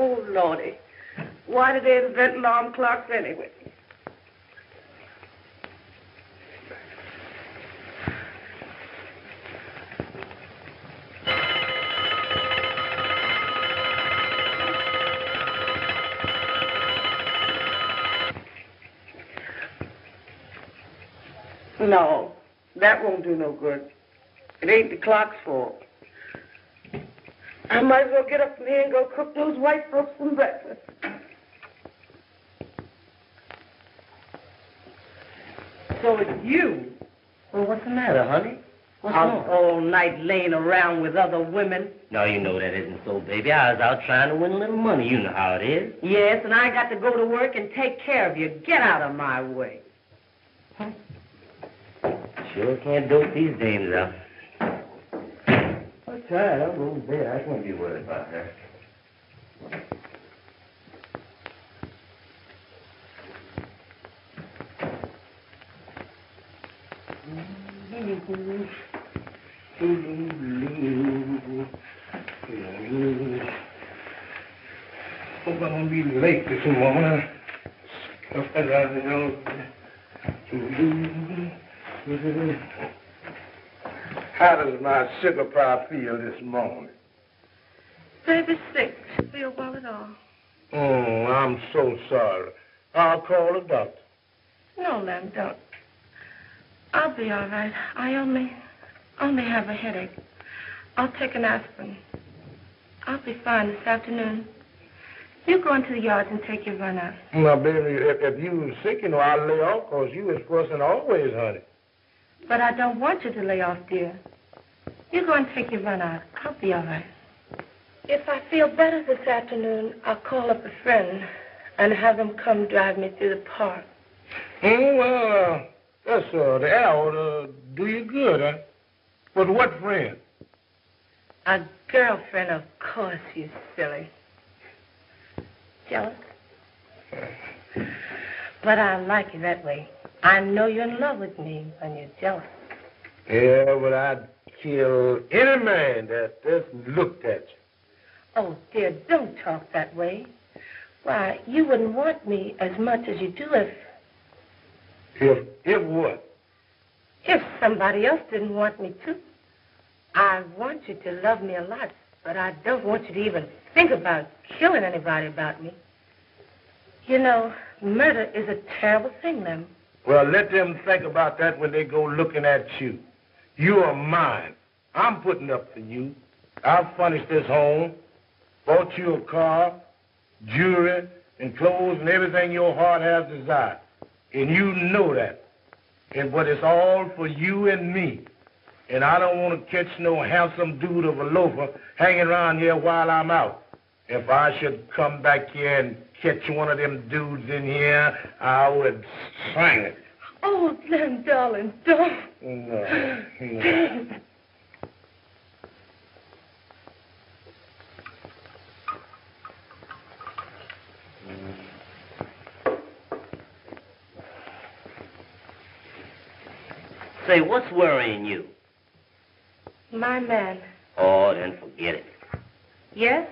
Oh, Lordy. Why did they invent alarm clocks anyway? No, that won't do no good. It ain't the clock's fault. I might as well get up from here and go cook those white folks some breakfast. So it's you. Well, what's the matter, honey? What's wrong? All night laying around with other women. No, you know that isn't so, baby. I was out trying to win a little money. You know how it is. Yes, and I got to go to work and take care of you. Get out of my way. Huh? Sure can't dope these dames out. I'm tired. I'm going to bed. I can't be worried about her. Hope I won't be late this morning. How does my sugar pie feel this morning? Baby's sick. Feel well at all. Oh, I'm so sorry. I'll call the doctor. No, Lem, don't. I'll be all right. I only have a headache. I'll take an aspirin. I'll be fine this afternoon. You go into the yard and take your run out. Now, baby, if you were sick, you know, I'll lay off because you was fussing always, honey. But I don't want you to lay off, dear. You go and take your run out. I'll be all right. If I feel better this afternoon, I'll call up a friend and have him come drive me through the park. Well, that's the air ought to do you good, huh? But what friend? A girlfriend, of course, you silly. Jealous? But I like you that way. I know you're in love with me when you're jealous. Yeah, but I'd kill any man that just looked at you. Oh, dear, don't talk that way. Why, you wouldn't want me as much as you do If what? if somebody else didn't want me to. I want you to love me a lot, but I don't want you to even think about killing anybody about me. You know, murder is a terrible thing, Lem. Well, let them think about that when they go looking at you. You are mine. I'm putting up for you. I've furnished this home, bought you a car, jewelry, and clothes and everything your heart has desired. And you know that. But it's all for you and me. And I don't want to catch no handsome dude of a loafer hanging around here while I'm out. If I should come back here and catch one of them dudes in here, I would hang it. Oh, Lem, darling, don't. No. Say, what's worrying you? My man. Oh, then forget it. Yes,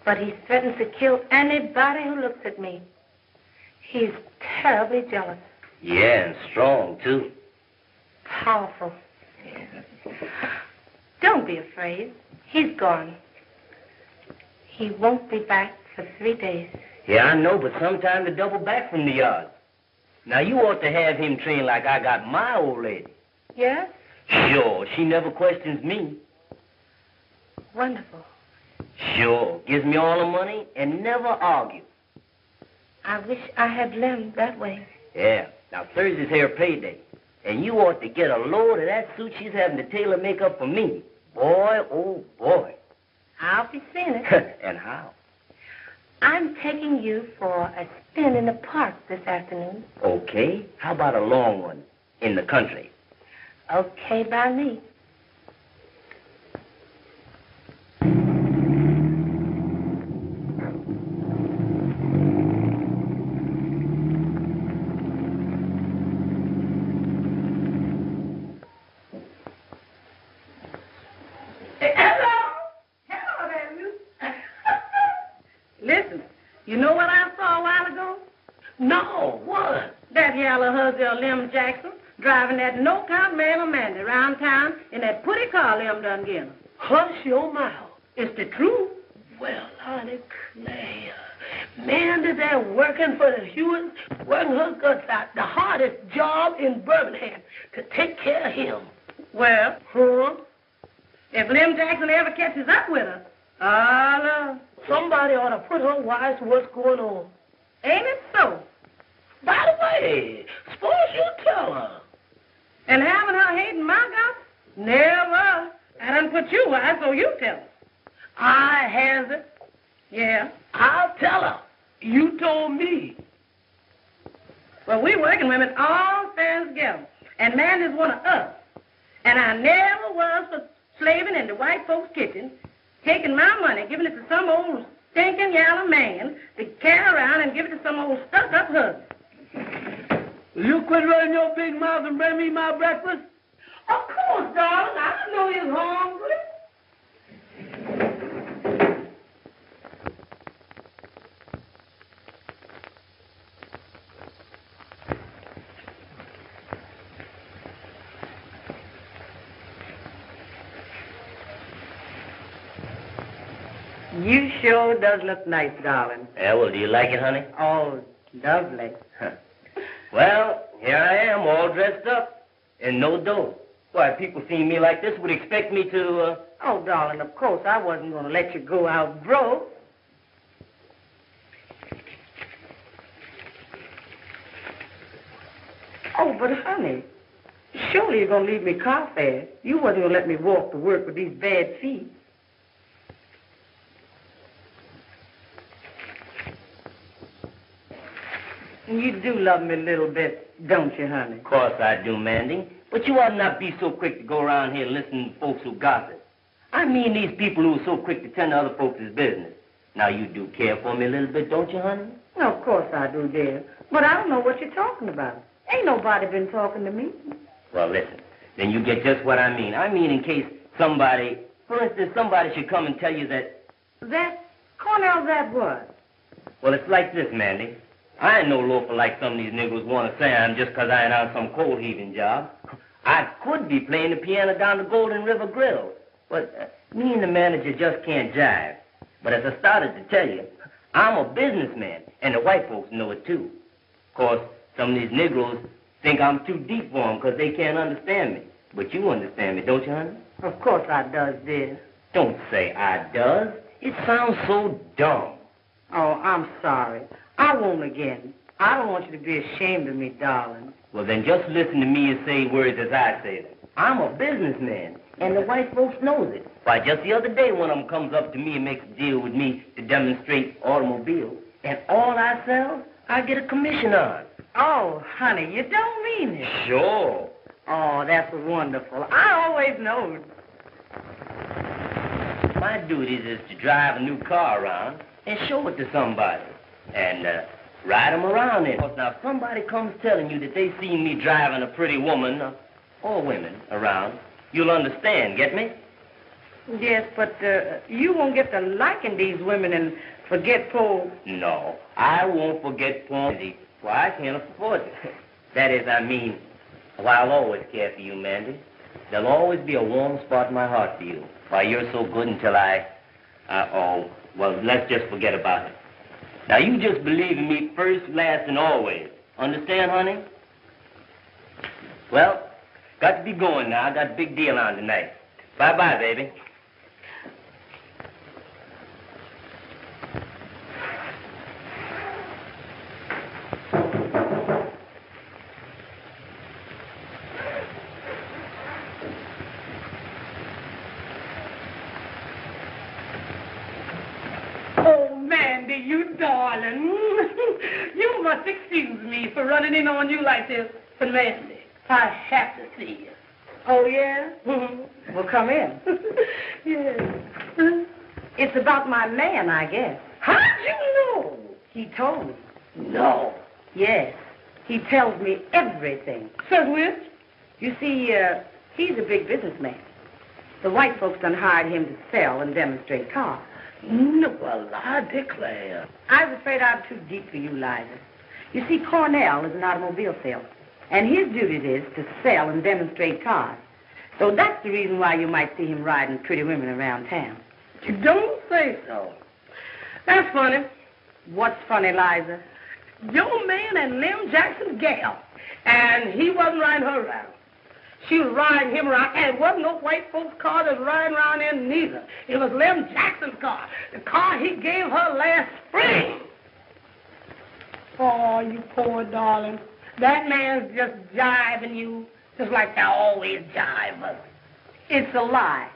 but he threatens to kill anybody who looks at me. He's terribly jealous. Yeah, and strong, too. Powerful. Don't be afraid. He's gone. He won't be back for 3 days. Yeah, I know, but sometime to double back from the yard. Now, you ought to have him trained like I got my old lady. Yes? Sure, she never questions me. Wonderful. Sure, gives me all the money and never argue. I wish I had Lem that way. Yeah, now Thursday's her payday. And you ought to get a load of that suit she's having to tailor make up for me. Boy, oh boy. I'll be seeing it. And how? I'm taking you for a spin in the park this afternoon. Okay. How about a long one in the country? Okay by me. You know what I saw a while ago? No, what? That yellow hussy Eloise Jackson driving that no-count man of Mandy around town in that pretty car Lim done get her. Hush your mouth. It's the truth. Well, honey, Clay, Mandy there working for the Hewitts, working her guts out, the hardest job in Birmingham, to take care of him. Well, if Lim Jackson ever catches up with her, no. Somebody ought to put her wise to what's going on. Ain't it so? By the way, suppose you tell her. And having her hating my guts? Never. I done put you wise, so you tell her. I has it. Yeah. I'll tell her. You told me. Well, we working women all stand together, and Mandy's one of us. And I never was for slaving in the white folks' kitchen, taking my money, giving it to some old stinking yellow man to carry around and give it to some old stuck-up husband. Will you quit running your big mouth and bring me my breakfast? Of course, darling. I know you're hungry. You sure does look nice, darling. Yeah, well, do you like it, honey? Oh, lovely. Well, here I am, all dressed up, and no dough. Why, people seeing me like this would expect me to, Oh, darling, of course, I wasn't going to let you go out broke. Oh, but honey, surely you're going to leave me car fare. You wasn't going to let me walk to work with these bad feet. You do love me a little bit, don't you, honey? Of course I do, Mandy. But you ought not be so quick to go around here listening to folks who gossip. I mean these people who are so quick to tend to other folks' business. Now, you do care for me a little bit, don't you, honey? No, of course I do, dear. But I don't know what you're talking about. Ain't nobody been talking to me. Well, listen, then you get just what I mean. I mean in case somebody, for instance, somebody should come and tell you that... That? Cornell, that what? Well, it's like this, Mandy. I ain't no loafer like some of these niggas want to say I am just 'cause I ain't on some coal heaving job. I could be playing the piano down the Golden River Grill, but me and the manager just can't jive. But as I started to tell you, I'm a businessman, and the white folks know it too. Of course, some of these Negroes think I'm too deep for them 'cause they can't understand me. But you understand me, don't you, honey? Of course I does, dear. Don't say I does. It sounds so dumb. Oh, I'm sorry. I won't again. I don't want you to be ashamed of me, darling. Well, then just listen to me and say words as I say them. I'm a businessman, and the white folks knows it. Why, just the other day, one of them comes up to me and makes a deal with me to demonstrate automobiles, and all I sell, I get a commission on. Oh, honey, you don't mean it. Sure. Oh, that's wonderful. I always knowed. My duties is to drive a new car around and show it to somebody, and ride them around in it. Now, if somebody comes telling you that they seen me driving a pretty woman, or women, around, you'll understand, get me? Yes, but you won't get to liking these women and forget poor... No, I won't forget poor... Why, I can't afford it. That is, I mean, well, I'll always care for you, Mandy. There'll always be a warm spot in my heart for you. Why, you're so good until oh, well, let's just forget about it. Now, you just believe in me first, last, and always. Understand, honey? Well, got to be going now. I got a big deal on tonight. Bye-bye, baby. You darling. You must excuse me for running in on you like this. But Mandy, I have to see you. Oh, yeah? Well, come in. Yes. It's about my man, I guess. How'd you know? He told me. No. Yes. He tells me everything. Says which? You see, he's a big businessman. The white folks done hired him to sell and demonstrate cars. No, well, I declare. I was afraid I'm too deep for you, Liza. You see, Cornell is an automobile salesman, and his duty is to sell and demonstrate cars. So that's the reason why you might see him riding pretty women around town. You don't say so. That's funny. What's funny, Liza? Your man and Lem Jackson's gal, and he wasn't riding her around. She was riding him around, and it wasn't no white folks' car that was riding around in neither. It was Lem Jackson's car, the car he gave her last spring. Oh, you poor darling. That man's just jiving you, just like they always jive us. It's a lie.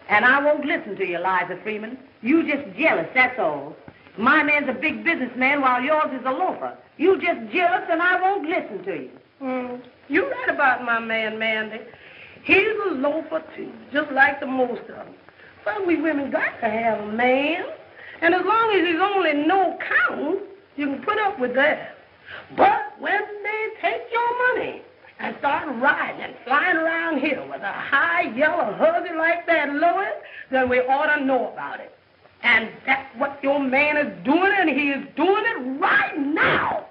And I won't listen to you, Liza Freeman. You just jealous, that's all. My man's a big businessman while yours is a loafer. You just jealous and I won't listen to you. You're right about my man, Mandy. He's a loafer, too, just like the most of them. But we women got to have a man. And as long as he's only no count, you can put up with that. But when they take your money and start riding and flying around here with a high yellow huzzy like that, Louis, then we ought to know about it. And that's what your man is doing, and he is doing it right now.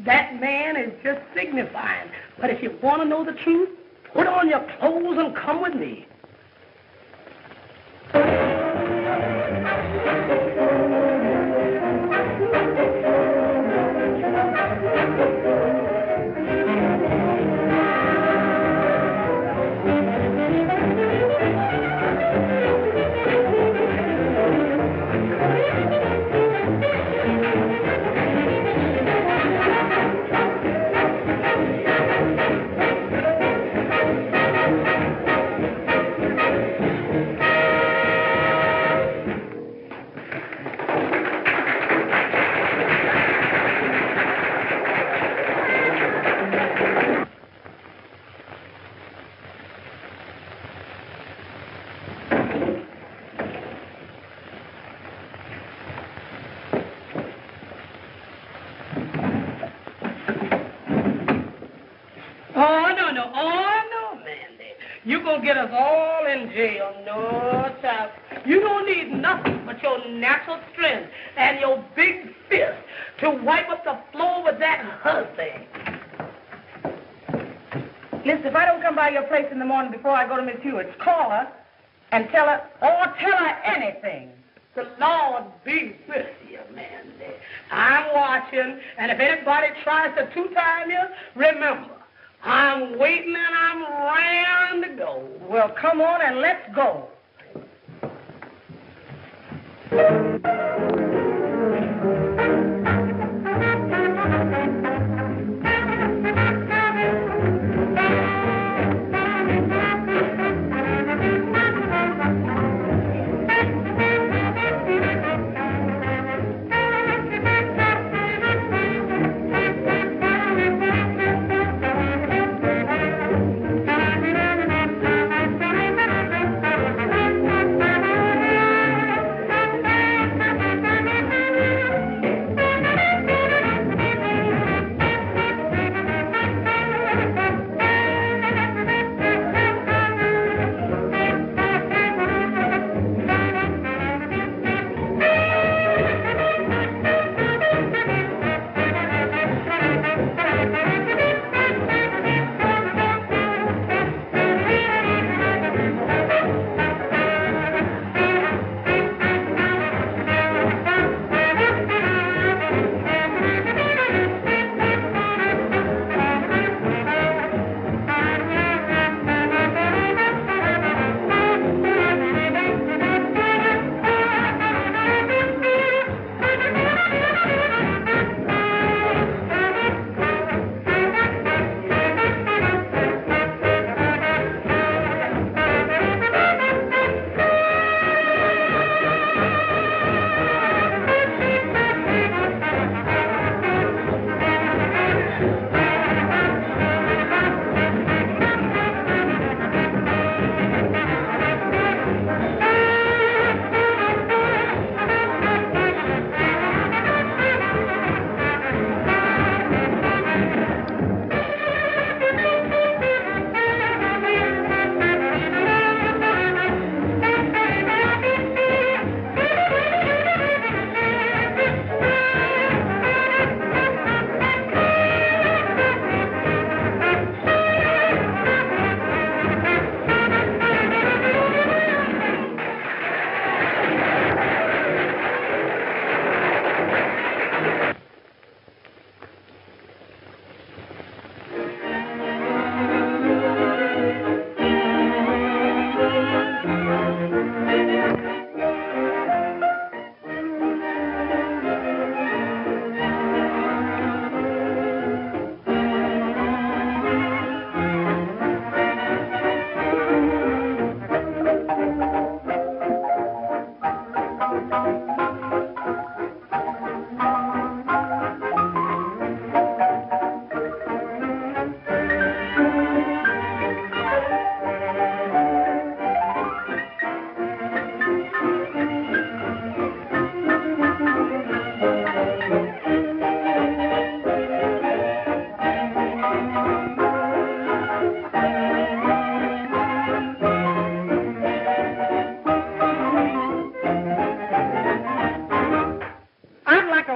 That man is just signifying. But if you want to know the truth, put on your clothes and come with me. You're going to get us all in jail. No, child. You don't need nothing but your natural strength and your big fist to wipe up the floor with that hussy. Listen, if I don't come by your place in the morning before I go to Miss Hewitt's, call her and tell her anything. The Lord be with you, Mandy. I'm watching, and if anybody tries to two-time you, remember, I'm waiting and I'm raring to go. Well, come on and let's go.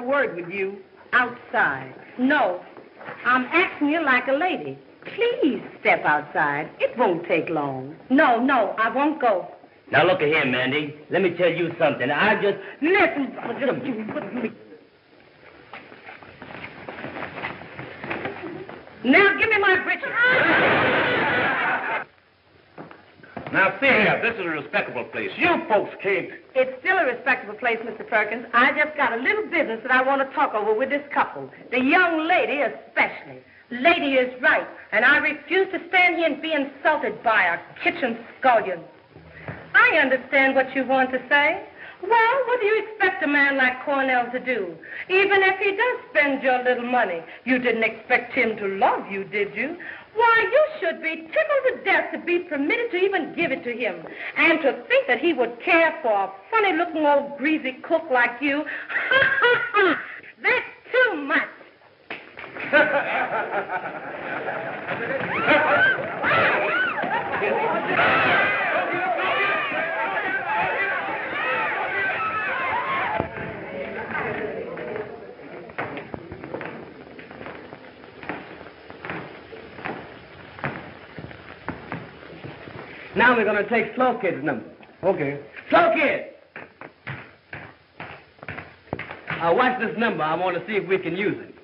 a word with you outside. No, I'm asking you like a lady. Please step outside. It won't take long. No, I won't go. Now, look at here, Mandy. Let me tell you something. Listen. Now, give me my breeches. Now, see here, this is a respectable place. You folks can't... It's still a respectable place, Mr. Perkins. I just got a little business that I want to talk over with this couple. The young lady especially. Lady is right, and I refuse to stand here and be insulted by a kitchen scullion. I understand what you want to say. Well, what do you expect a man like Cornell to do? Even if he does spend your little money, you didn't expect him to love you, did you? Why, you should be tickled to death to be permitted to even give it to him. And to think that he would care for a funny-looking old greasy cook like you. That's too much. Now we're going to take Slow Kid's number. Okay. Slow Kid! Watch this number. I want to see if we can use it.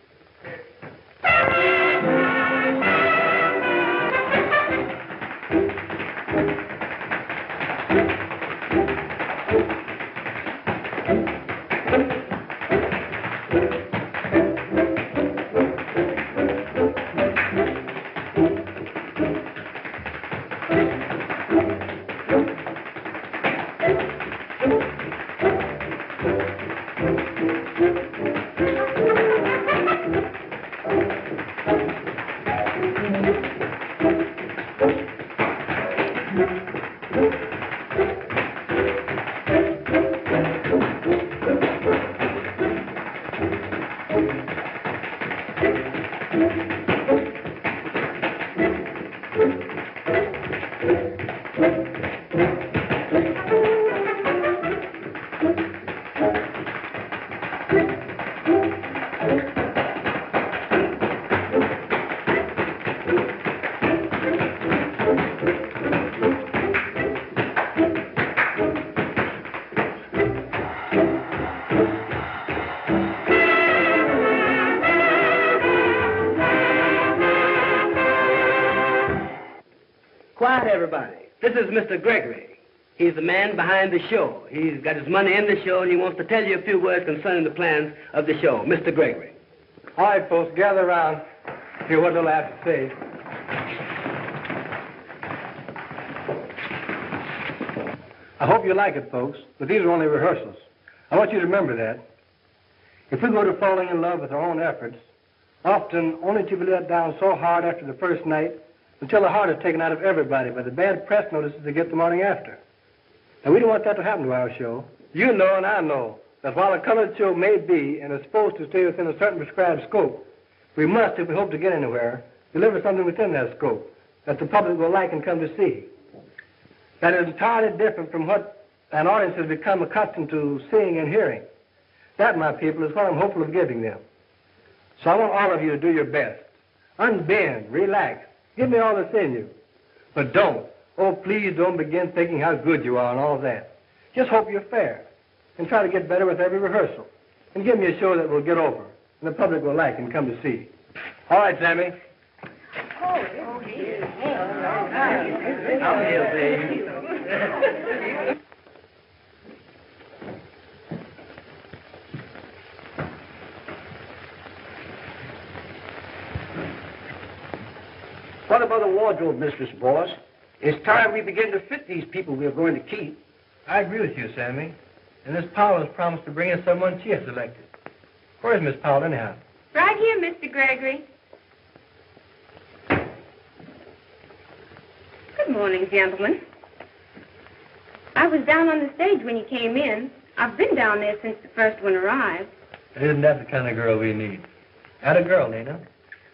Quiet, everybody. This is Mr. Gregory. He's the man behind the show. He's got his money in the show, and he wants to tell you a few words concerning the plans of the show. Mr. Gregory. All right, folks, gather around. Hear what little I have to say. I hope you like it, folks, but these are only rehearsals. I want you to remember that. If we go to falling in love with our own efforts, often only to be let down so hard after the first night until the heart is taken out of everybody by the bad press notices they get the morning after. And we don't want that to happen to our show. You know and I know that while a colored show may be and is supposed to stay within a certain prescribed scope, we must, if we hope to get anywhere, deliver something within that scope that the public will like and come to see. That is entirely different from what an audience has become accustomed to seeing and hearing. That, my people, is what I'm hopeful of giving them. So I want all of you to do your best. Unbend, relax. Give me all that's in you. But don't, oh, please don't begin thinking how good you are and all that. Just hope you're fair and try to get better with every rehearsal. And give me a show that will get over and the public will like and come to see. All right, Sammy. I'm here, baby. What about the wardrobe, Mistress Boss? It's time we begin to fit these people we are going to keep. I agree with you, Sammy. And Miss Powell has promised to bring in someone she has selected. Where's Miss Powell, anyhow? Right here, Mr. Gregory. Good morning, gentlemen. I was down on the stage when you came in. I've been down there since the first one arrived. Isn't that the kind of girl we need? Atta girl, Nina.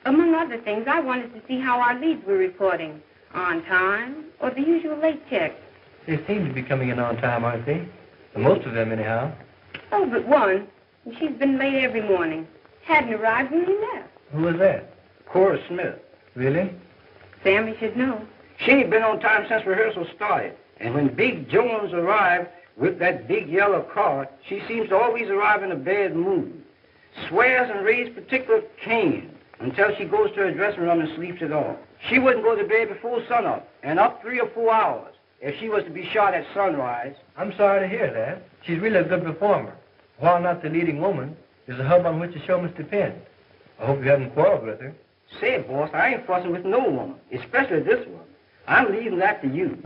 Among other things, I wanted to see how our leads were reporting. On time, or the usual late check. They seem to be coming in on time, aren't they? Most of them, anyhow. Oh, but one. And she's been late every morning. Hadn't arrived when he left. Who was that? Cora Smith. Really? Sammy should know. She ain't been on time since rehearsal started. And when Big Jones arrived with that big yellow car, she seems to always arrive in a bad mood. Swears and raised particular Cain until she goes to her dressing room and sleeps it off. She wouldn't go to bed before sunup, and up 3 or 4 hours if she was to be shot at sunrise. I'm sorry to hear that. She's really a good performer. While not the leading woman, is a hub on which the show must depend. I hope you haven't quarreled with her. Say, boss, I ain't fussing with no woman, especially this one. I'm leaving that to you.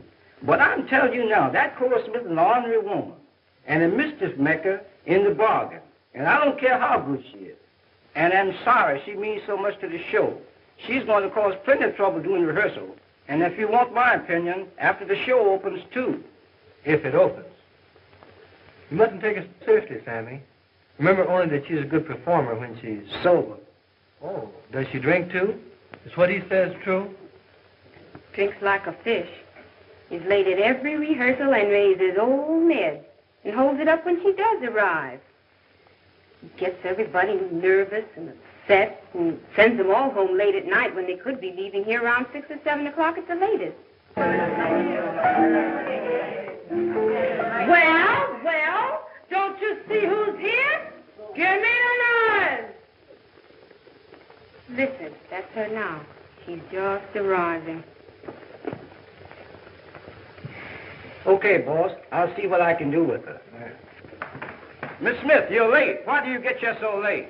But I'm telling you now, that Cora Smith is an ornery woman, and a mischief maker in the bargain. And I don't care how good she is. And I'm sorry she means so much to the show. She's going to cause plenty of trouble doing rehearsal. And if you want my opinion, after the show opens, too. If it opens. You mustn't take it seriously, Sammy. Remember only that she's a good performer when she's Sober. Oh, does she drink, too? Is what he says true? Drinks like a fish. He's late at every rehearsal and raises old Ned and holds it up when she does arrive. He gets everybody nervous and upset and sends them all home late at night when they could be leaving here around 6 or 7 o'clock at the latest. Well, don't you see who's here? Give me the noise. Listen, that's her now. She's just arriving. Okay, boss. I'll see what I can do with her. Miss Smith, you're late. Why do you get here so late?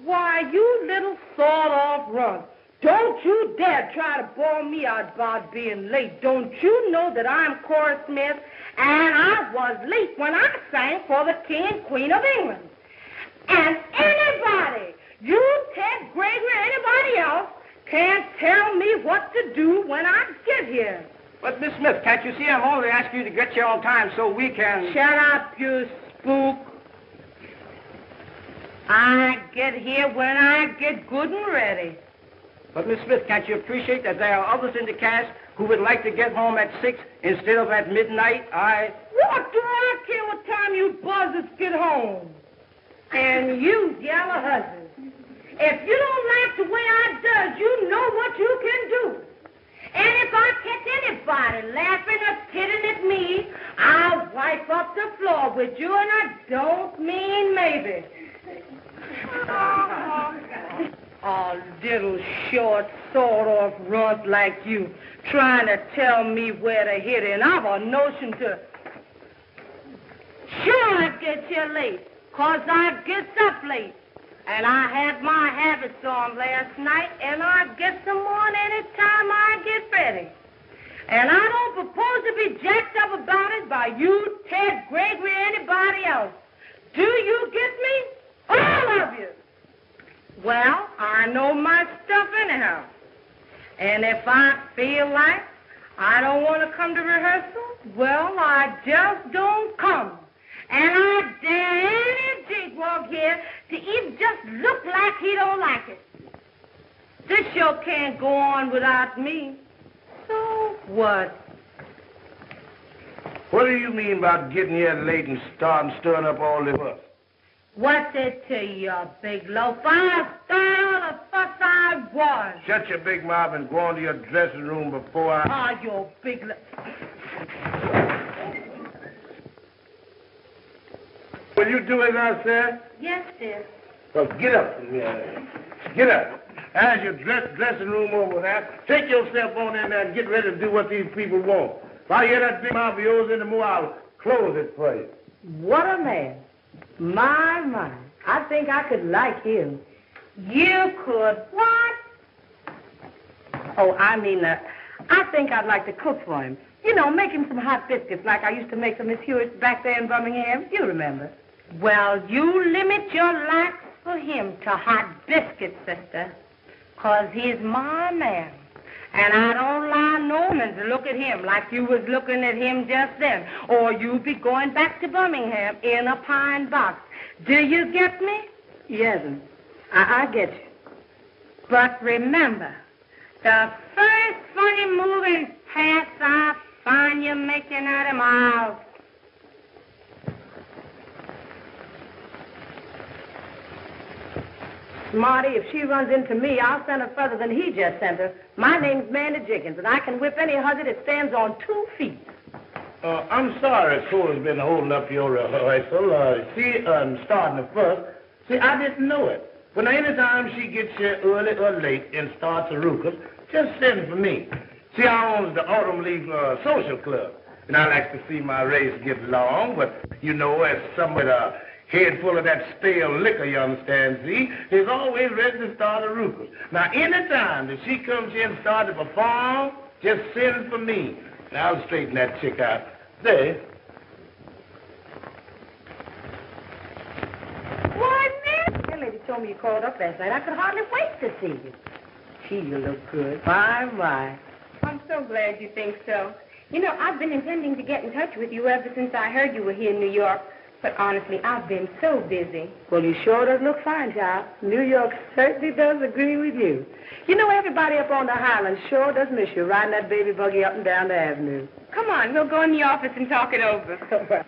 Why, you little sawed-off runt. Don't you dare try to bawl me out about being late. Don't you know that I'm Cora Smith, and I was late when I sang for the King and Queen of England. And anybody, you, Ted, Gregory, anybody else, can't tell me what to do when I get here. But, Miss Smith, can't you see I'm only asking you to get here on time so we can... Shut up, you spook. I get here when I get good and ready. But, Miss Smith, can't you appreciate that there are others in the cast who would like to get home at 6 instead of at midnight? What do I care what time you buzzers get home? And you, yellow husband, if you don't like the way I does, you know what you can do. And if I catch anybody laughing or kidding at me, I'll wipe up the floor with you, and I don't mean maybe. A little short, sawed-off runt like you trying to tell me where to hit it, and I've a notion to... Sure, I get here late, 'cause I gets up late. And I had my habits on last night, and I get some on any time I get ready. And I don't propose to be jacked up about it by you, Ted, Gregory, anybody else. Do you get me? All of you. Well, I know my stuff anyhow. And if I feel like I don't want to come to rehearsal, well, I just don't come. And I dare any jigwog here to even just look like he don't like it. This show can't go on without me. So what? What do you mean about getting here late and stirring up all the fuss? What's it to you, big loaf? I started all the fuss I was. Shut your big mouth and go into your dressing room before I... Ah, you big loaf. Will you do as I said? Yes, dear. Well, get up from here. Get up. As your dressing room over there, take yourself on in there and get ready to do what these people want. If I hear that big mouth of yours in the more, I'll close it for you. What a man. My. I think I could like him. You could what? Oh, I mean, I think I'd like to cook for him. You know, make him some hot biscuits like I used to make for Miss Hewitt back there in Birmingham. You remember. Well, you limit your likes for him to hot biscuits, sister, 'cause he's my man. And I don't allow no man to look at him like you was looking at him just then, or you'll be going back to Birmingham in a pine box. Do you get me? Yes, I get you. But remember, the first funny moving pass I find you making at him, I'll... Smarty, if she runs into me, I'll send her further than he just sent her. My name's Mandy Jenkins, and I can whip any hussy that stands on 2 feet. I'm sorry Cora's been holding up your rehearsal. Starting the first. See, I didn't know it. But anytime she gets here early or late and starts a ruckus, just send for me. See, I owns the Autumn Leaf Social Club, and I like to see my race get long, but, you know, as some with a head full of that stale liquor, you understand, see, is always ready to start a ruckus. Now, anytime that she comes here and starts to perform, just send for me, and I'll straighten that chick out. There. Why, man? That lady told me you called up last night. I could hardly wait to see you. Gee, you look good. My. I'm so glad you think so. You know, I've been intending to get in touch with you ever since I heard you were here in New York. But honestly, I've been so busy. Well, you sure does look fine, child. New York certainly does agree with you. You know, everybody up on the Highlands sure does miss you riding that baby buggy up and down the avenue. Come on, we'll go in the office and talk it over.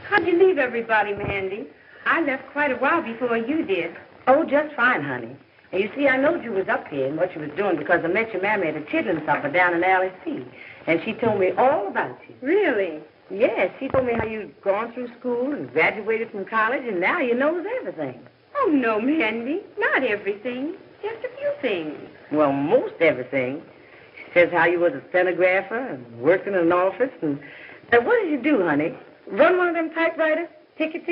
How'd you leave everybody, Mandy? I left quite a while before you did. Oh, just fine, honey. And you see, I knowed you was up here and what you was doing because I met your mammy at a chitlin supper down in Alley C. And she told me all about you. Really? Yes, she told me how you'd gone through school and graduated from college, and now you knows everything. Oh, no, Mandy. Not everything. Just a few things. Well, most everything. She says how you was a stenographer and worked in an office. And what did you do, honey? Run one of them typewriters? Ticket.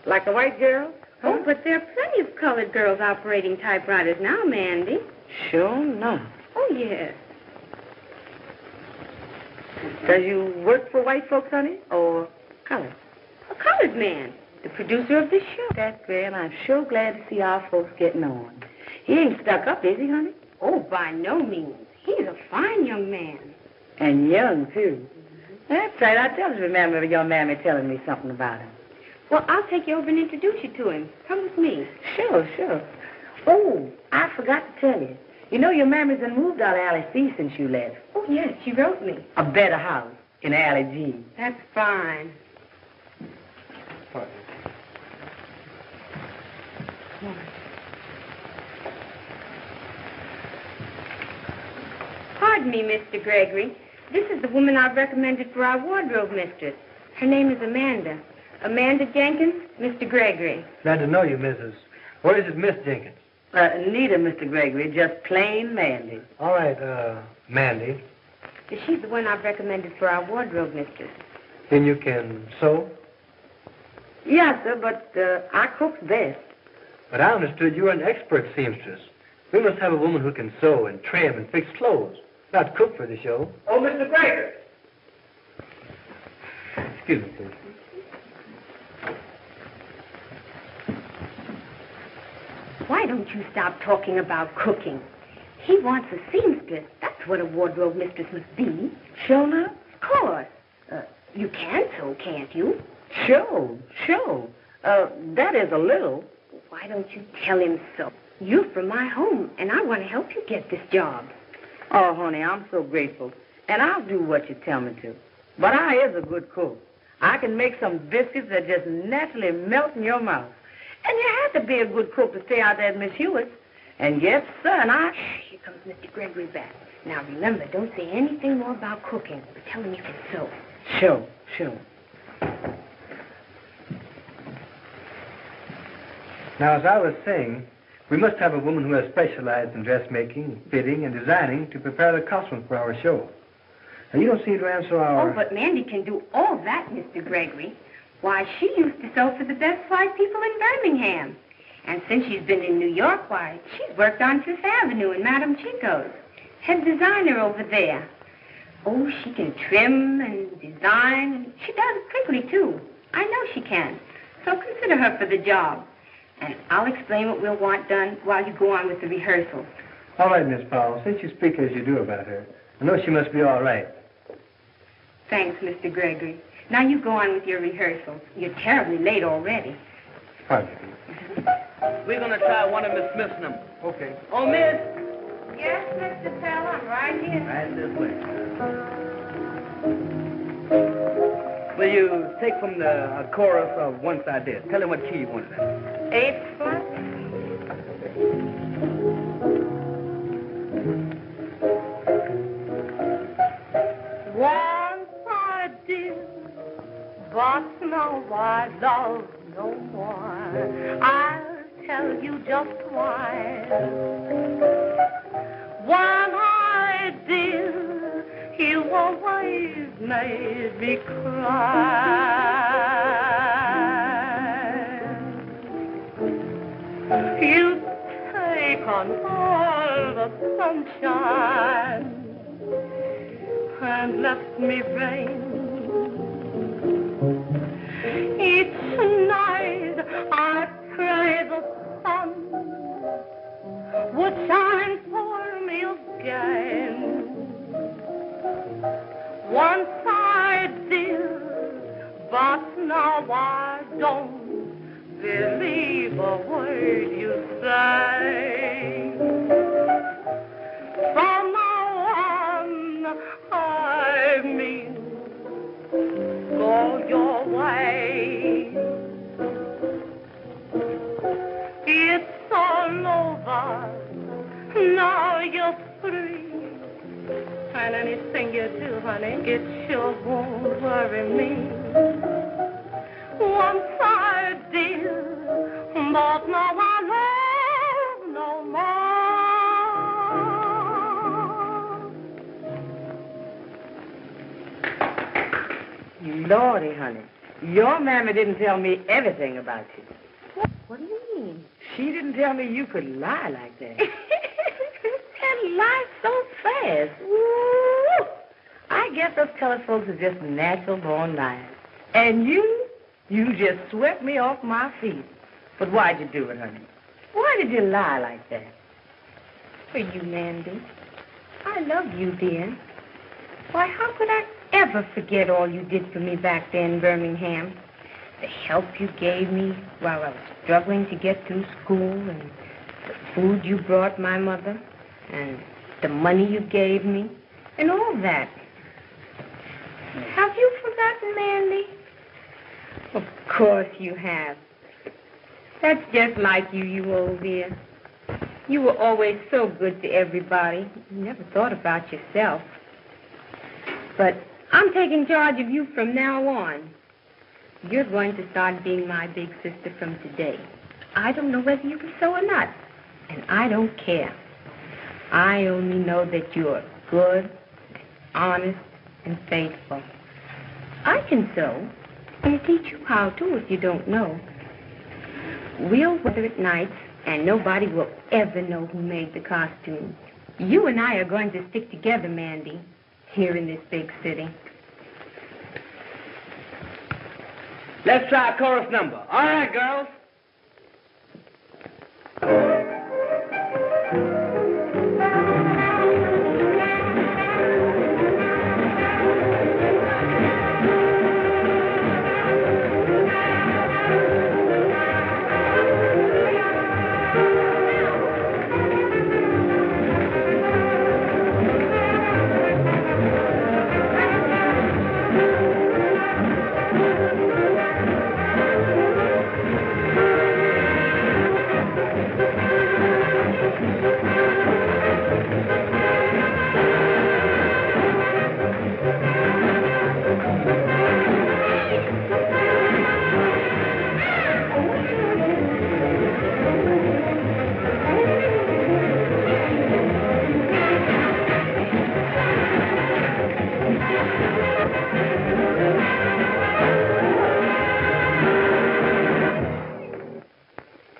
Like a white girl? Oh, but there are plenty of colored girls operating typewriters now, Mandy. Sure enough. Oh, yes. Does you work for white folks, honey, or colored? A colored man, the producer of this show. That's great, and I'm sure glad to see our folks getting on. He ain't stuck up, is he, honey? Oh, by no means. He's a fine young man. And young, too. That's right. I just remember your mammy telling me something about him. Well, I'll take you over and introduce you to him. Come with me. Sure. Oh, I forgot to tell you. You know your mammy's been moved out of Alley C since you left. Oh, yes, she wrote me. A better house in Alley G. That's fine. Pardon me, Mr. Gregory. This is the woman I've recommended for our wardrobe mistress. Her name is Amanda. Amanda Jenkins, Mr. Gregory. Glad to know you, Mrs. Where is it, Miss Jenkins? Neither, Mr. Gregory, just plain Mandy. All right, Mandy. She's the one I've recommended for our wardrobe mistress. Then you can sew? Yes, sir, but I cook best. But I understood you were an expert seamstress. We must have a woman who can sew and trim and fix clothes, not cook for the show. Oh, Mr. Gregory. Excuse me, please. Why don't you stop talking about cooking? He wants a seamstress. That's what a wardrobe mistress must be. Sure enough? Of course. You can sew, can't you? Sure. That is a little. Why don't you tell him so? You're from my home, and I want to help you get this job. Oh, honey, I'm so grateful. And I'll do what you tell me to. But I is a good cook. I can make some biscuits that just naturally melt in your mouth. And you have to be a good cook to stay out there at Miss Hewitt's. And yes, sir, and Here comes Mr. Gregory back. Now, remember, don't say anything more about cooking, but tell him you can sew. Sure. Now, as I was saying, we must have a woman who has specialized in dressmaking, fitting, and designing to prepare the costumes for our show. Now, you don't seem to answer our... Oh, but Mandy can do all that, Mr. Gregory. Why, she used to sew for the best white people in Birmingham. And since she's been in New York, why, she's worked on Fifth Avenue in Madame Chico's. Head designer over there. Oh, she can trim and design, and she does it quickly, too. I know she can. So consider her for the job. And I'll explain what we'll want done while you go on with the rehearsals. All right, Miss Powell, since you speak as you do about her, I know she must be all right. Thanks, Mr. Gregory. Now you go on with your rehearsals. You're terribly late already. Pardon me. We're going to try one of Miss Smith's numbers. Okay. Oh, Miss. Yes, Mr. Pell, I'm right here. Right this way. Will you take from the chorus of Once I Did? Tell him what key you wanted in. A flat. Once I did, but now I love no more. I'll tell you just why. When I did, you always made me cry. You take on all the sunshine and left me vain. Each night I pray the sun would shine for me again. Once I did, but now I don't believe a word you say. From now on, I mean, go your way. It's all over, now you're free. And anything you do, honey, it sure won't worry me. Once I did, but now I love no more. Lordy, honey, your mammy didn't tell me everything about you. What do you mean? She didn't tell me you could lie like that. And lie so fast. Woo! I guess those colored folks are just natural-born liars. And you just swept me off my feet. But why'd you do it, honey? Why did you lie like that? For you, Mandy. I love you, dear. Why, how could I ever forget all you did for me back there in Birmingham? The help you gave me while I was struggling to get through school, and the food you brought my mother, and the money you gave me, and all that. Have you forgotten, Mandy? Of course you have. That's just like you, you old dear. You were always so good to everybody. You never thought about yourself. But I'm taking charge of you from now on. You're going to start being my big sister from today. I don't know whether you can sew or not, and I don't care. I only know that you're good, honest, and faithful. I can sew, and teach you how to if you don't know. We'll weather at nights, and nobody will ever know who made the costumes. You and I are going to stick together, Mandy, here in this big city. Let's try a chorus number. All right, girls.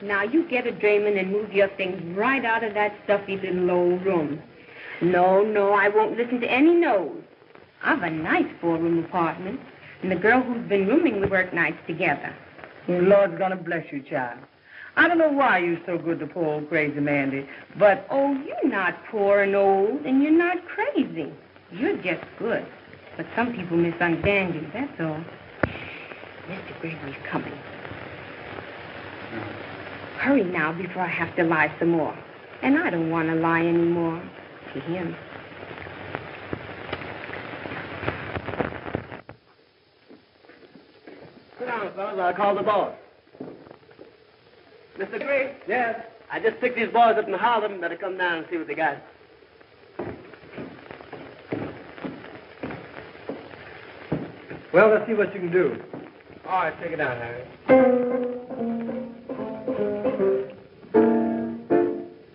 Now, you get a Draymond and move your things right out of that stuffy little old room. No, I won't listen to any no's. I've a nice four-room apartment, and the girl who's been rooming we work nights together. The Lord's gonna bless you, child. I don't know why you're so good to poor old crazy Mandy, but... Oh, you're not poor and old, and you're not crazy. You're just good. But some people misunderstand you, that's all. Mr. Gregory's coming. Hurry now before I have to lie some more. And I don't want to lie anymore to him. Sit down, fellas. I'll call the boss. Mr. Gray? Yes? I just picked these boys up in Harlem. Better come down and see what they got. Well, let's see what you can do. All right, take it down, Harry.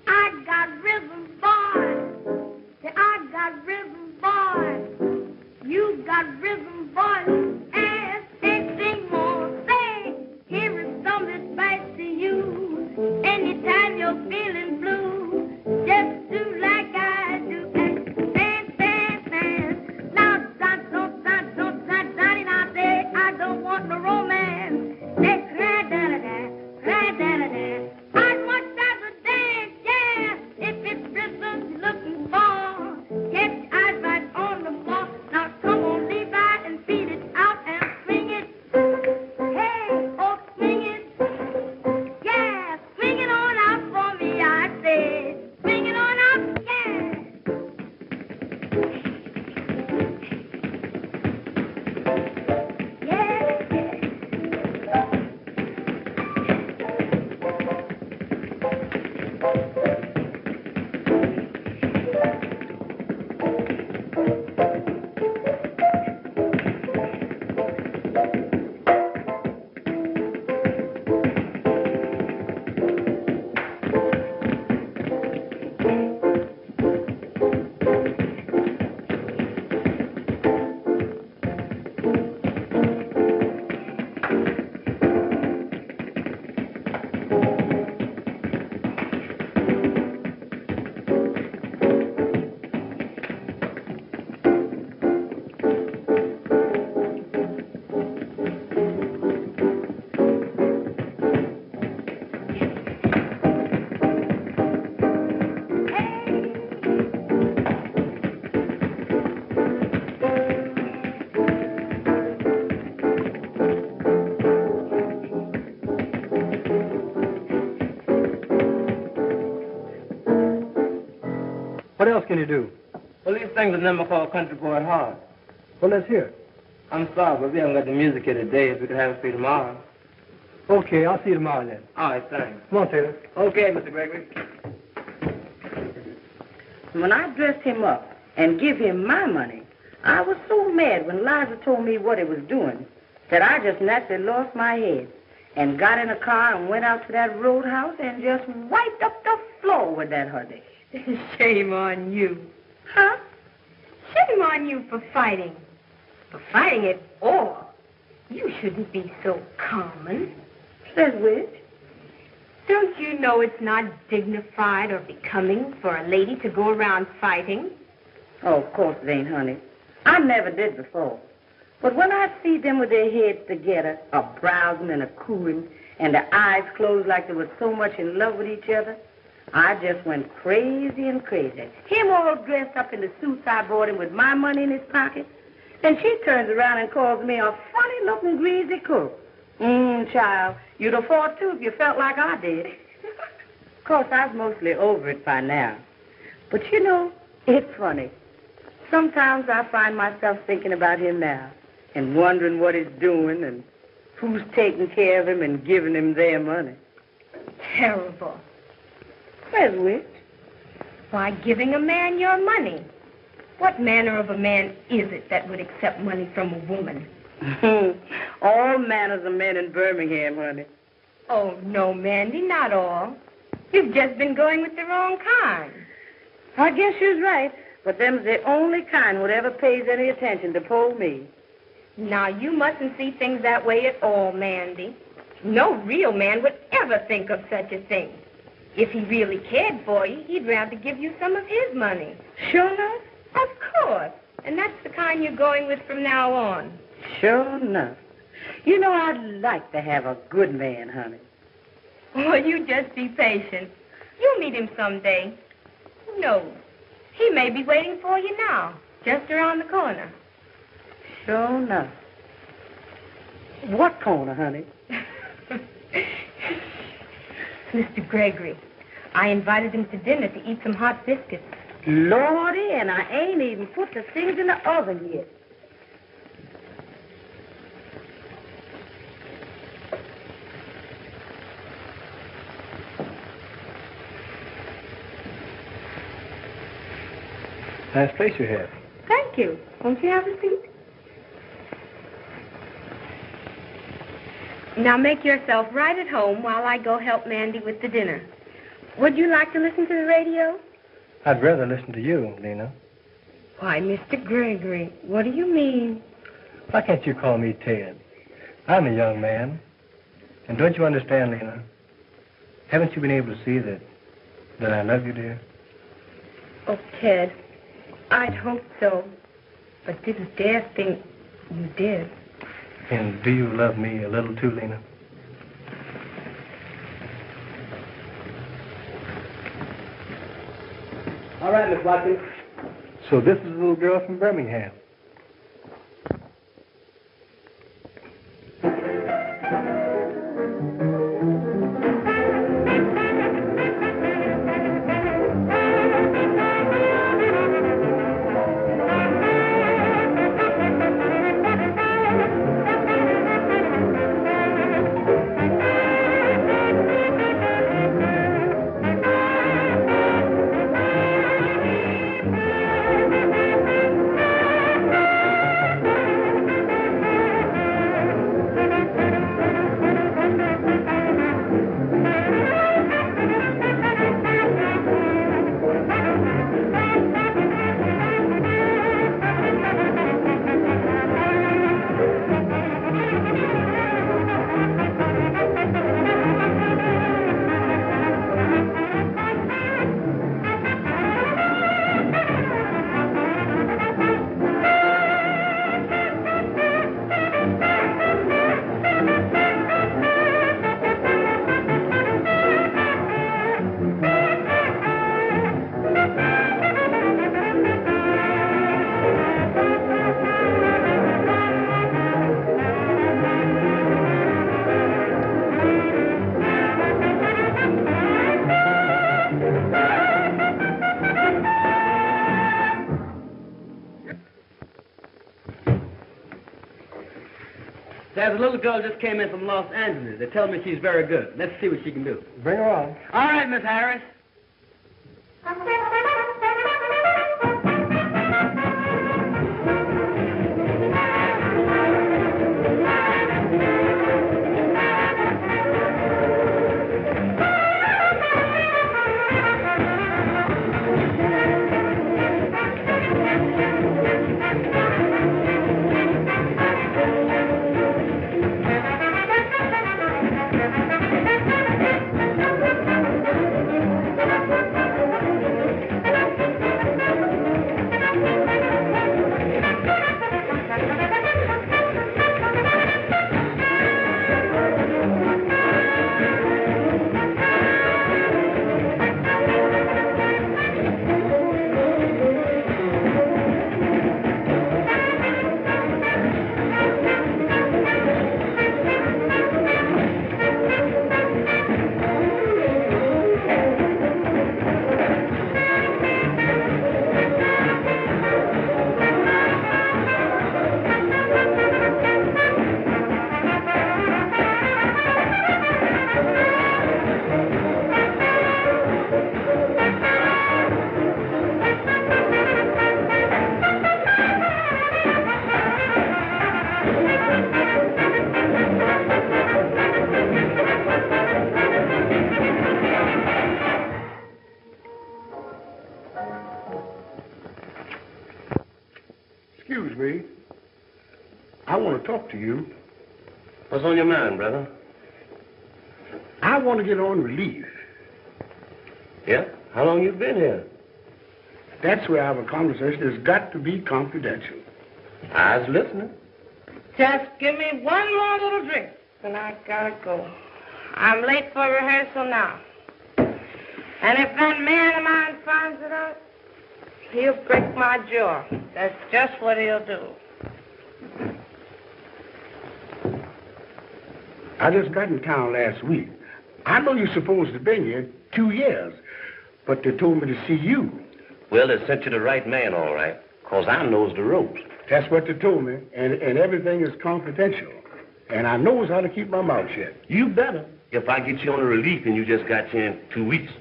I got rhythm, boy. Say, I got rhythm, boy. You got rhythm, boy. And sing more. Say, here is something back to you. Anytime you're feeling blue, just do like I do. And dance. Now, don't, now, say, I don't want no romance. They cry, da-da-da. I'd much rather dance, yeah. If it's rhythm you're looking for, get your eyes right on the ball. Now, come on, Levi, and beat it out and swing it. Hey, oh, swing it. Yeah, swing it on out for me, I said. Swing it on out, yeah. What else can you do? Well, these things are never called Country Boy Hard. Well, let's hear it. I'm sorry, but we haven't got the music here today. If we could have it for you tomorrow. Okay, I'll see you tomorrow then. All right, thanks. Come on, Taylor. Okay, Mr. Gregory. When I dressed him up and give him my money, I was so mad when Liza told me what he was doing that I just naturally lost my head and got in a car and went out to that roadhouse and just wiped up the floor with that hoodie. Shame on you. Huh? Shame on you for fighting. For fighting at all. You shouldn't be so common. Says which? Don't you know it's not dignified or becoming for a lady to go around fighting? Oh, of course it ain't, honey. I never did before. But when I see them with their heads together, a-browsing and a-cooing, and their eyes closed like they were so much in love with each other, I just went crazy and crazy. Him all dressed up in the suits I bought him with my money in his pocket. Then she turns around and calls me a funny-looking greasy cook. Child, you'd have fought, too, if you felt like I did. Of course, I was mostly over it by now. But, you know, it's funny. Sometimes I find myself thinking about him now and wondering what he's doing and who's taking care of him and giving him their money. Terrible. Says which? Why, giving a man your money. What manner of a man is it that would accept money from a woman? All manners of men in Birmingham, honey. Oh, no, Mandy, not all. You've just been going with the wrong kind. I guess you're right, but them's the only kind whatever pays any attention to poor me. Now, you mustn't see things that way at all, Mandy. No real man would ever think of such a thing. If he really cared for you, he'd rather give you some of his money. Sure enough? Of course. And that's the kind you're going with from now on. Sure enough. You know, I'd like to have a good man, honey. Oh, you just be patient. You'll meet him someday. Who knows? He may be waiting for you now, just around the corner. Sure enough. What corner, honey? Mr. Gregory. I invited him to dinner to eat some hot biscuits. Lordy, and I ain't even put the things in the oven yet. Nice place you have. Thank you. Won't you have a seat? Now make yourself right at home while I go help Mandy with the dinner. Would you like to listen to the radio? I'd rather listen to you, Lena. Why, Mr. Gregory, what do you mean? Why can't you call me Ted? I'm a young man. And don't you understand, Lena? Haven't you been able to see that I love you, dear? Oh, Ted, I'd hoped so, but didn't dare think you did. And do you love me a little too, Lena? All right, Miss Watkins. So this is a little girl from Birmingham. There's a little girl just came in from Los Angeles. They tell me she's very good. Let's see what she can do. Bring her on. All right, Miss Harris. Excuse me. I want to talk to you. What's on your mind, brother? I want to get on relief. Yeah? How long you been here? That's where our conversation has got to be confidential. I was listening. Just give me one more little drink, and I gotta go. I'm late for rehearsal now. And if that man of mine finds it out, he'll break my jaw. That's just what he'll do. I just got in town last week. I know you're supposed to be here 2 years, but they told me to see you. Well, they sent you the right man, all right, 'cause I knows the ropes. That's what they told me, and everything is confidential. And I knows how to keep my mouth shut. You better. If I get you on a relief and you just got here in 2 weeks.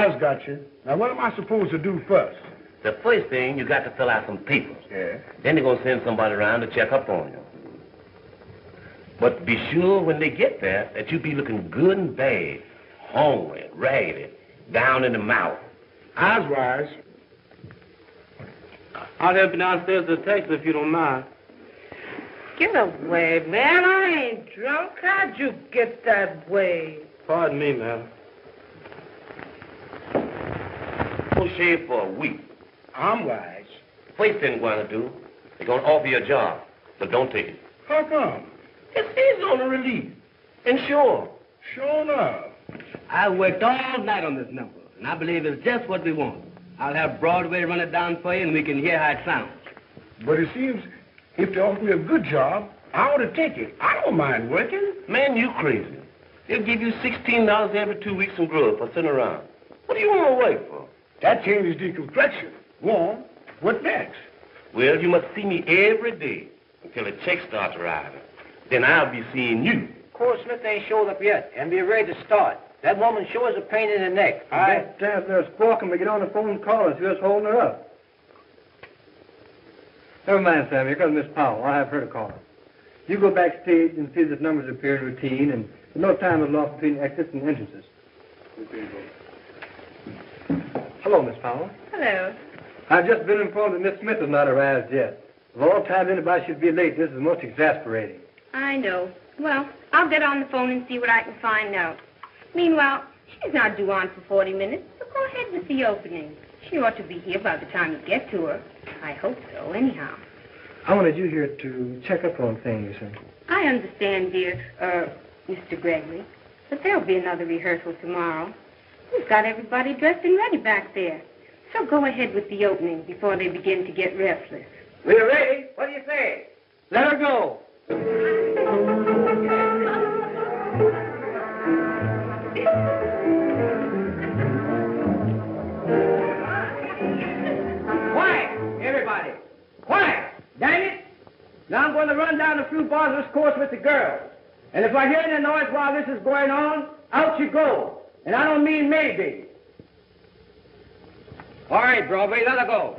I've got you. Now, what am I supposed to do first? The first thing, you got to fill out some papers. Yeah. Then they're going to send somebody around to check up on you. But be sure when they get there that you be looking good and bad, hungry, raggedy, down in the mouth. Eyes wise. I'll help you downstairs to the taxi if you don't mind. Get away, man. I ain't drunk. How'd you get that way? Pardon me, ma'am. Don't shave for a week. I'm wise. First thing we're going to do, they're going to offer you a job, but don't take it. How come? It's seasonal relief. And sure. Sure enough. I worked all night on this number, and I believe it's just what we want. I'll have Broadway run it down for you, and we can hear how it sounds. But it seems if they offer me a good job, I ought to take it. I don't mind working. Man, you crazy. They'll give you $16 every 2 weeks in grub for sitting around. What do you want to work for? That changes the complexion. Warm. What next? Well, you must see me every day until the check starts arriving. Then I'll be seeing you. Cora Smith ain't showed up yet, and be ready to start. That woman sure is a pain in the neck. That damn there's squawking. We get on the phone and call her. She was holding her up. Never mind, Sam. Here comes Miss Powell. I'll have her to call her. You go backstage and see that numbers appear in routine, and no time is lost between exits and entrances. Hello, Miss Powell. Hello. I've just been informed that Miss Smith has not arrived yet. Of all time anybody should be late, this is most exasperating. I know. Well, I'll get on the phone and see what I can find out. Meanwhile, she's not due on for 40 minutes, so go ahead with the opening. She ought to be here by the time you get to her. I hope so, anyhow. I wanted you here to check up on things. I understand, dear, Mr. Gregory, but there'll be another rehearsal tomorrow. We've got everybody dressed and ready back there. So go ahead with the opening before they begin to get restless. We're ready. What do you say? Let her go. Quiet, everybody. Quiet. Dang it. Now I'm going to run down a few bars of this course with the girls. And if I hear any noise while this is going on, out you go. And I don't mean maybe. All right, Broadway, let her go.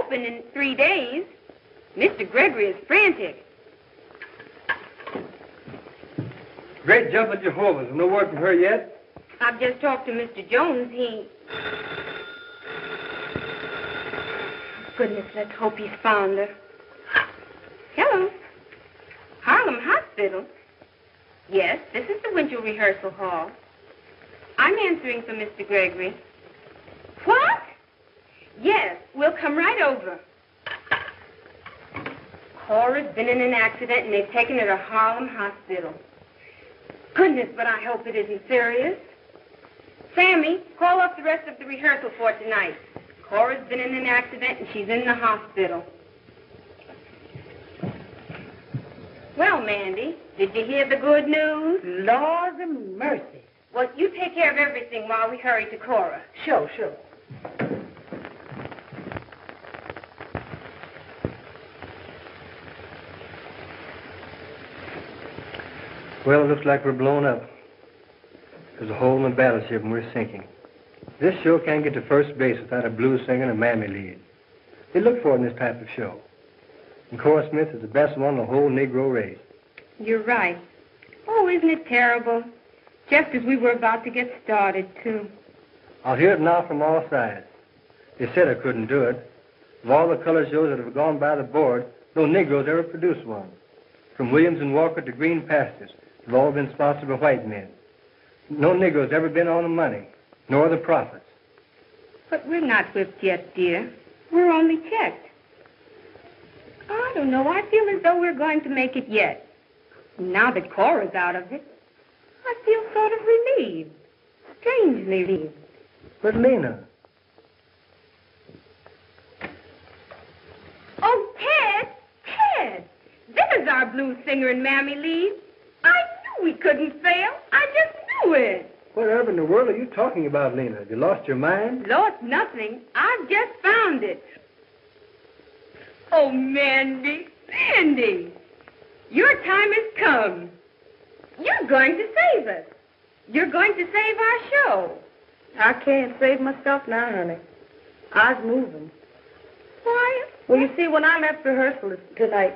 In 3 days. Mr. Gregory is frantic. Great jump at Jehovah's. No word from her yet? I've just talked to Mr. Jones. Goodness, let's hope he's found her. Hello. Harlem Hospital? Yes, this is the winter rehearsal hall. I'm answering for Mr. Gregory. What? Yes, we'll come right over. Cora's been in an accident and they've taken her to Harlem Hospital. Goodness, but I hope it isn't serious. Sammy, call up the rest of the rehearsal for tonight. Cora's been in an accident and she's in the hospital. Well, Mandy, did you hear the good news? Lord of mercy. Well, you take care of everything while we hurry to Cora. Sure. Well, it looks like we're blown up. There's a hole in the battleship and we're sinking. This show can't get to first base without a blues singer and a mammy lead. They look for it in this type of show. And Cora Smith is the best one in the whole Negro race. You're right. Oh, isn't it terrible? Just as we were about to get started, too. I'll hear it now from all sides. They said I couldn't do it. Of all the color shows that have gone by the board, no Negroes ever produced one. From Williams and Walker to Green Pastures, they've all been sponsored by white men. No Negroes ever been on the money, nor the profits. But we're not whipped yet, dear. We're only checked. I don't know. I feel as though we're going to make it yet. Now that Cora's out of it, I feel sort of relieved. Strangely relieved. But Lena... Oh, Ted! Ted! There's our blues singer and Mammy Lee. I knew we couldn't fail. I just knew it. Whatever in the world are you talking about, Lena? Have you lost your mind? Lost nothing. I've just found it. Oh, Mandy, Mandy, your time has come. You're going to save us. You're going to save our show. I can't save myself now, honey. I was moving. Why? Well, you see, when I left rehearsal tonight,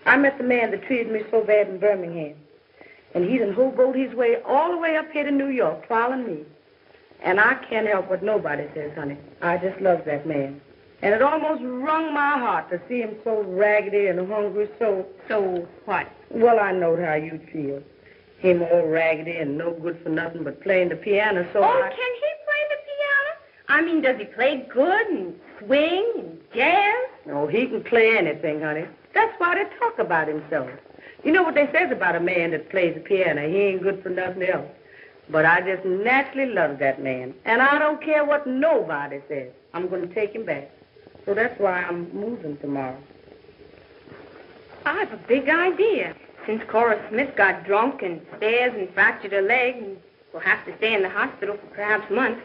I met the man that treated me so bad in Birmingham. And he done hoboed his way all the way up here to New York, trialing me. And I can't help what nobody says, honey. I just love that man. And it almost wrung my heart to see him so raggedy and hungry, so what? Well, I know how you'd feel. Him all raggedy and no good for nothing but playing the piano, so can he play the piano? I mean, does he play good and swing and jazz? No, he can play anything, honey. That's why they talk about him so. You know what they says about a man that plays the piano? He ain't good for nothing else. But I just naturally love that man. And I don't care what nobody says. I'm going to take him back. So that's why I'm moving tomorrow. I've a big idea. Since Cora Smith got drunk and stairs and fractured her leg and will have to stay in the hospital for perhaps months,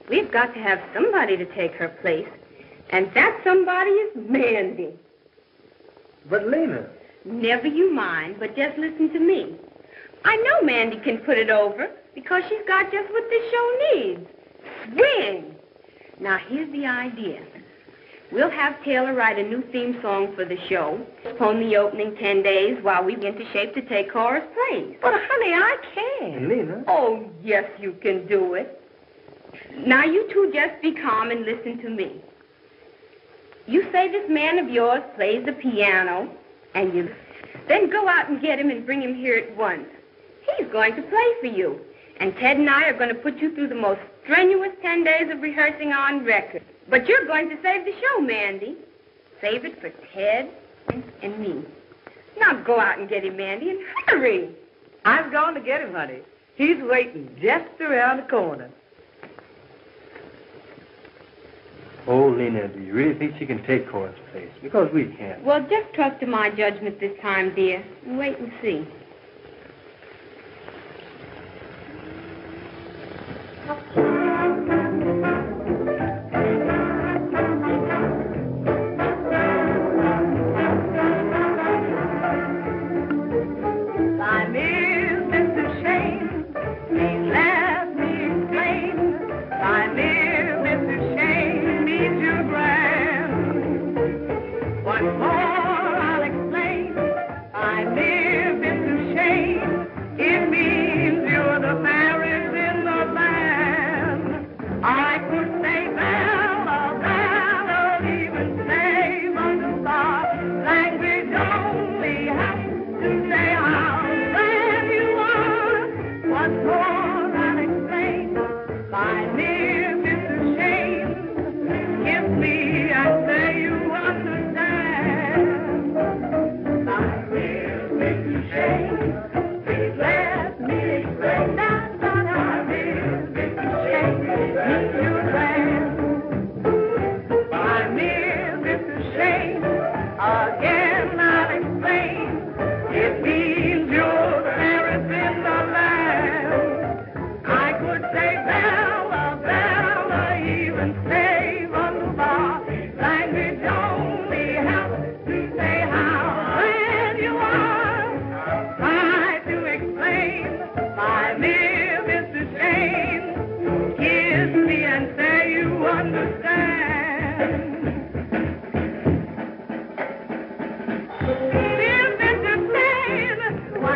we've got to have somebody to take her place. And that somebody is Mandy. But Lena... Never you mind, but just listen to me. I know Mandy can put it over because she's got just what this show needs. Swing! Now, here's the idea. We'll have Taylor write a new theme song for the show, postpone the opening 10 days while we get into shape to take Cora's place. But, honey, I can't. Lena? Oh, yes, you can do it. Now, you two just be calm and listen to me. You say this man of yours plays the piano, and you then go out and get him and bring him here at once. He's going to play for you. And Ted and I are going to put you through the most strenuous 10 days of rehearsing on record. But you're going to save the show, Mandy. Save it for Ted and me. Now go out and get him, Mandy, and hurry. I'm going to get him, honey. He's waiting just around the corner. Oh, Lena, do you really think she can take Cora's place? Because we can't. Well, just trust to my judgment this time, dear, and wait and see.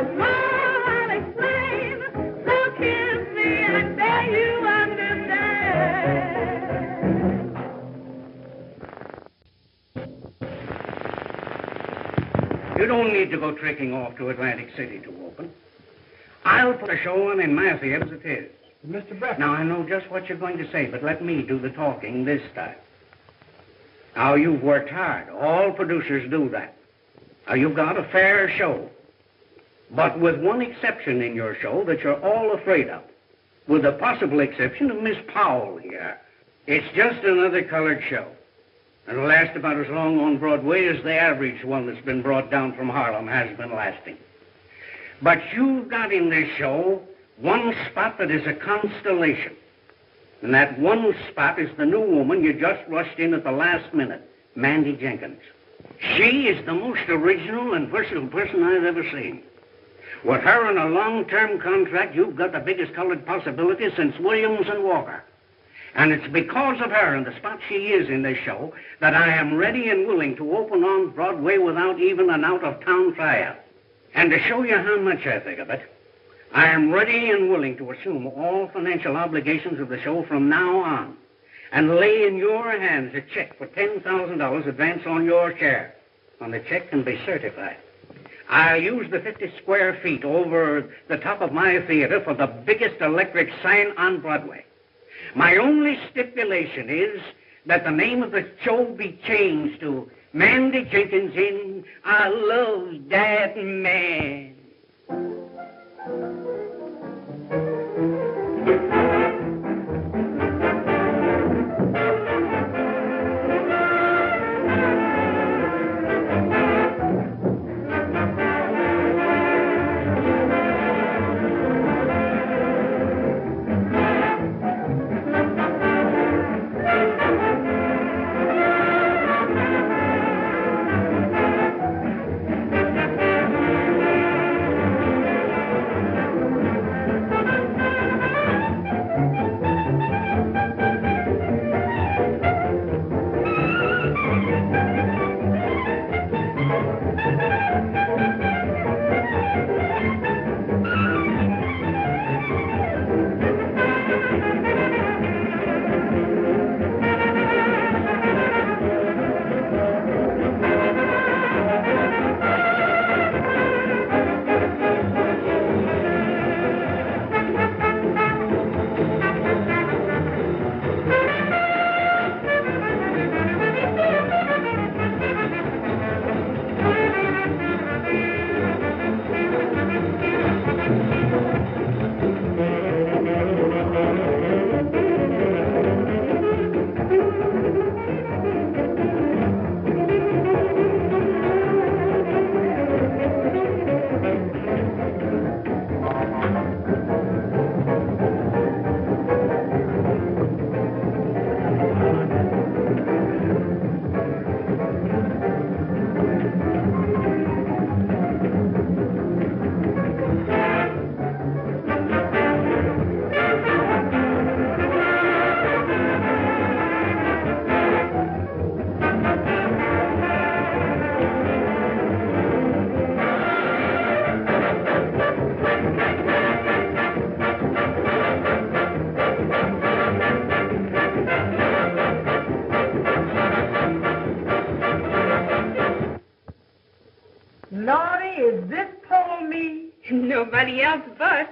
much more I'll explain. So kiss me and then you understand. You don't need to go trekking off to Atlantic City to open. I'll put a show on in my theater as it is. Mr. Breck. Now, I know just what you're going to say, but let me do the talking this time. Now, you've worked hard. All producers do that. Now, you've got a fair show. But with one exception in your show that you're all afraid of. With the possible exception of Miss Powell here. It's just another colored show. It'll last about as long on Broadway as the average one that's been brought down from Harlem has been lasting. But you've got in this show one spot that is a constellation. And that one spot is the new woman you just rushed in at the last minute, Mandy Jenkins. She is the most original and versatile person I've ever seen. With her on a long-term contract, you've got the biggest colored possibility since Williams and Walker. And it's because of her and the spot she is in this show that I am ready and willing to open on Broadway without even an out-of-town tryout. And to show you how much I think of it, I am ready and willing to assume all financial obligations of the show from now on and lay in your hands a check for $10,000 advance on your share. And the check can be certified. I'll use the 50 square feet over the top of my theater for the biggest electric sign on Broadway. My only stipulation is that the name of the show be changed to Mandy Jenkins in I Love That Man. Nobody else but.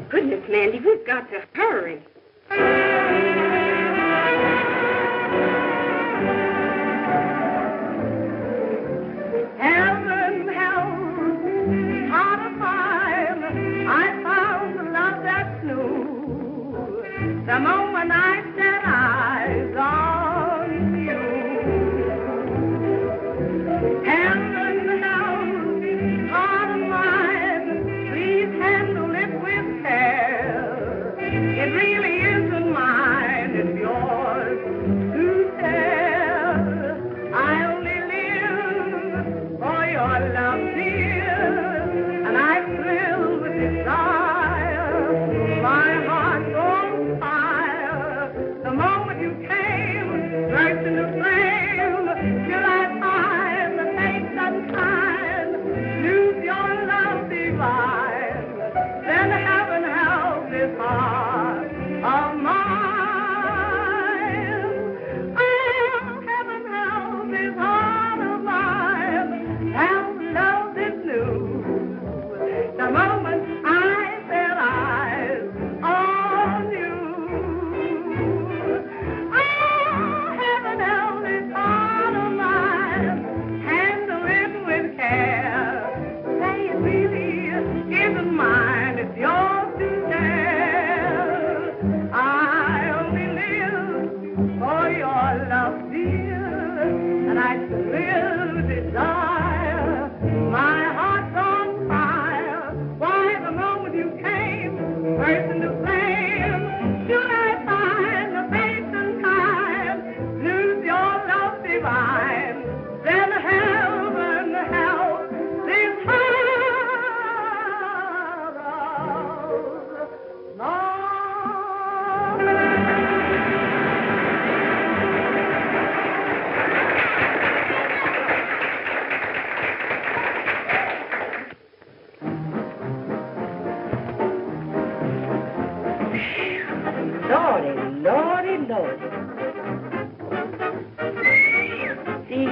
goodness, Mandy, we've got to hurry. Heaven help, heart of mine, I found the love that's new. The moment I set eyes on you. Heaven help, heart of mine, please handle it with care. It really isn't mine, it's yours to share. I only live for your love, dear, and I thrill with desire. My heart's on fire. The moment you came, burst into flame, till I find the faith unkind, lose your love divine. Then heaven help this heart of mine. Oh, heaven help this heart of mine. Help love this new. The moment I set eyes on you. Oh, heaven help this heart of mine. Handle it with care. Say it really isn't mine, it's yours to share. I only live for your love, dear, and I thrill desire. My heart's on fire. Why, the moment you came, burst into flame, should I find the faith and time, lose your love divine, then heaven help this heart of mine. Lordy, Lordy, Lordy. See.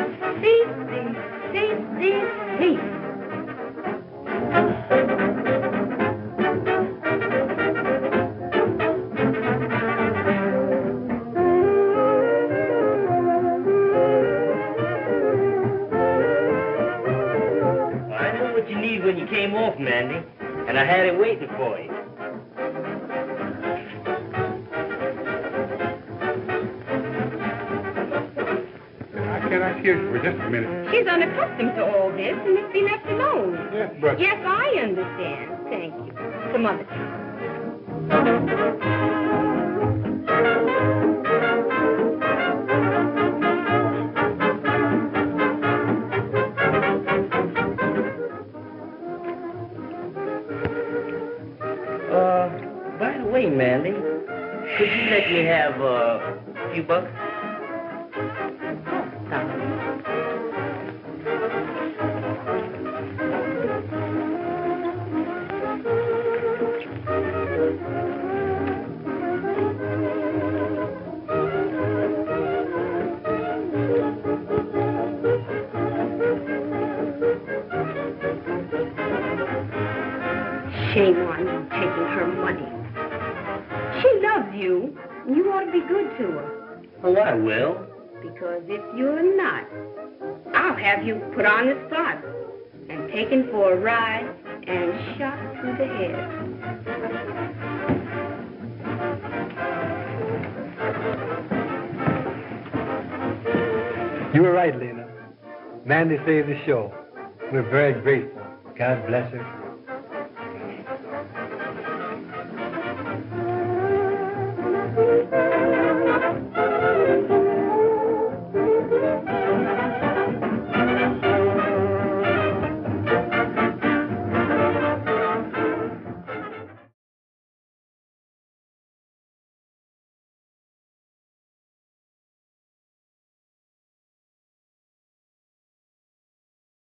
I know what you need when you came off, Mandy, and I had it waiting for you. Can I hear you for just a minute? She's unaccustomed to all this and must be left alone. Yes, but... Yes, I understand. Thank you. Some other time. By the way, Mandy, could you let me have a few bucks? Shame on you taking her money. She loves you, and you ought to be good to her. Oh, I will. Because if you're not, I'll have you put on the spot and taken for a ride and shot through the head. You were right, Lena. Mandy saved the show. We're very grateful. God bless her.